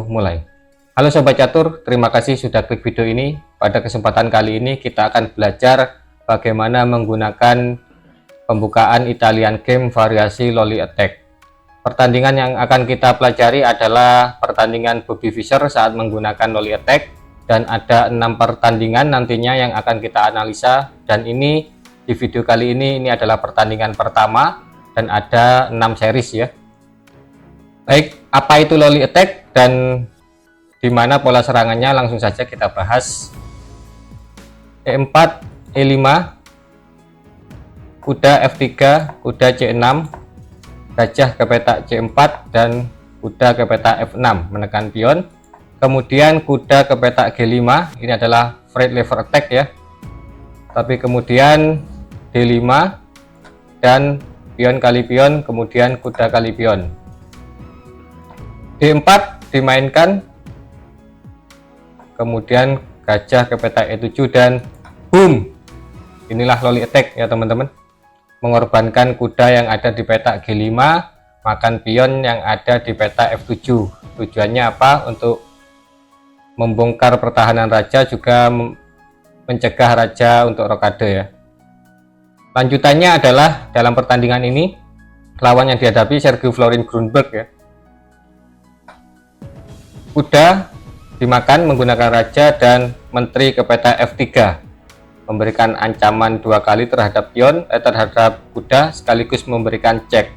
Mulai. Halo Sobat Catur, terima kasih sudah klik video ini. Pada kesempatan kali ini kita akan belajar bagaimana menggunakan pembukaan Italian game variasi Lolly Attack. Pertandingan yang akan kita pelajari adalah pertandingan Bobby Fischer saat menggunakan Lolly Attack, dan ada 6 pertandingan nantinya yang akan kita analisa, dan ini di video kali ini adalah pertandingan pertama dan ada 6 series ya. Baik, apa itu Lolly Attack dan di mana pola serangannya, langsung saja kita bahas. E4, E5, kuda F3, kuda C6, gajah ke petak C4, dan kuda ke petak F6 menekan pion. Kemudian kuda ke petak G5, ini adalah freight lever attack ya. Tapi kemudian D5 dan pion kali pion, kemudian kuda kali pion. D4 dimainkan, kemudian gajah ke petak E7 dan boom, inilah Lolly Attack ya teman-teman. Mengorbankan kuda yang ada di petak G5, makan pion yang ada di petak F7. Tujuannya apa? Untuk membongkar pertahanan raja, juga mencegah raja untuk rokade ya. Lanjutannya adalah dalam pertandingan ini lawan yang dihadapi Sergei Florin Grunberg ya. Kuda dimakan menggunakan raja dan menteri ke petak F3, memberikan ancaman 2 kali terhadap pion terhadap kuda, sekaligus memberikan cek.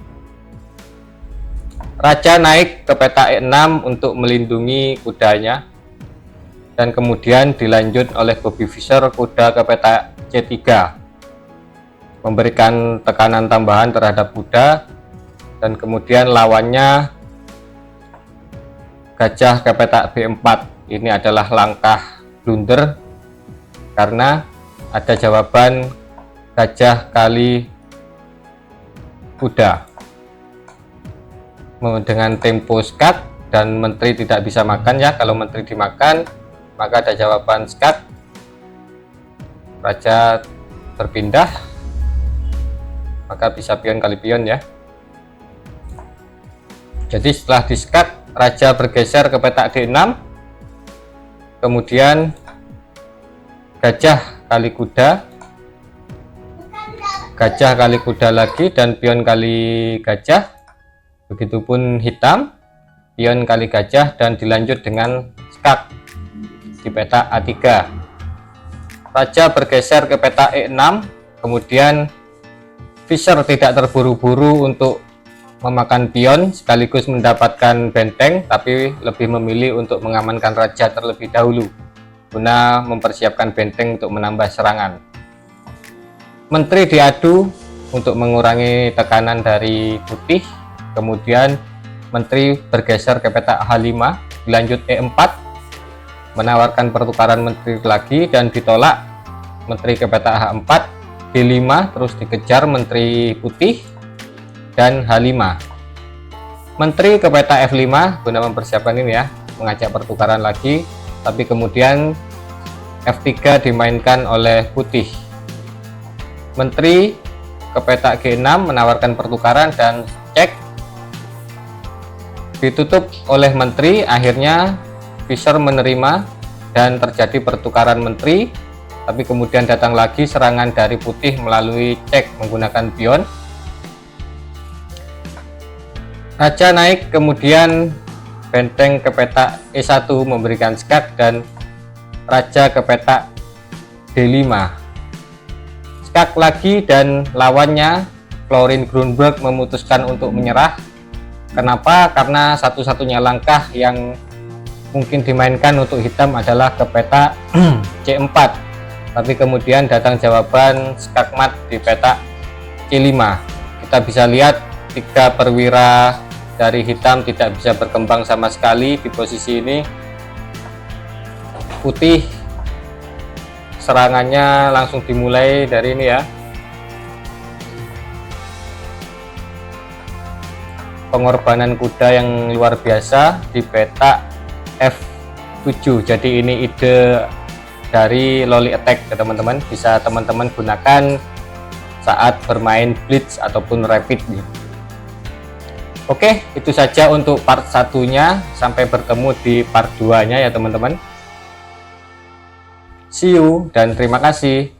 Raja naik ke petak E6 untuk melindungi kudanya, dan kemudian dilanjut oleh Bobby Fischer kuda ke petak C3, memberikan tekanan tambahan terhadap kuda, dan kemudian lawannya gajah ke petak B4. Ini adalah langkah blunder karena ada jawaban gajah kali kuda dengan tempo skat, dan menteri tidak bisa makan ya. Kalau menteri dimakan maka ada jawaban skat, raja terpindah, maka bisa pion kali pion ya. Jadi setelah di skat, raja bergeser ke petak D6, kemudian gajah kali kuda, gajah kali kuda lagi, dan pion kali gajah. Begitupun hitam, pion kali gajah, dan dilanjut dengan skak di petak A3. Raja bergeser ke petak E6, kemudian Fischer tidak terburu-buru untuk memakan pion sekaligus mendapatkan benteng, tapi lebih memilih untuk mengamankan raja terlebih dahulu guna mempersiapkan benteng untuk menambah serangan. Menteri diadu untuk mengurangi tekanan dari putih, kemudian menteri bergeser ke petak H5, dilanjut E4, menawarkan pertukaran menteri lagi dan ditolak. Menteri ke petak H4, D5, terus dikejar menteri putih, dan H5. Menteri ke petak F5 guna mempersiapkan ini ya, mengajak pertukaran lagi, tapi kemudian F3 dimainkan oleh putih. Menteri ke petak G6 menawarkan pertukaran dan cek, ditutup oleh menteri. Akhirnya Fischer menerima dan terjadi pertukaran menteri, tapi kemudian datang lagi serangan dari putih melalui cek menggunakan pion. Raja naik, kemudian benteng ke petak E1 memberikan skak, dan raja ke petak D5. Skak lagi, dan lawannya Florin Grunberg memutuskan untuk menyerah. Kenapa? Karena satu-satunya langkah yang mungkin dimainkan untuk hitam adalah ke petak C4, tapi kemudian datang jawaban skak mat di petak C5. Kita bisa lihat 3 perwira dari hitam tidak bisa berkembang sama sekali di posisi ini. Putih serangannya langsung dimulai dari ini ya. Pengorbanan kuda yang luar biasa di petak F7. Jadi ini ide dari Lolly Attack ya teman-teman, bisa teman-teman gunakan saat bermain blitz ataupun rapid. Oke, itu saja untuk part satunya. Sampai bertemu di part 2 nya ya teman-teman. See you dan terima kasih.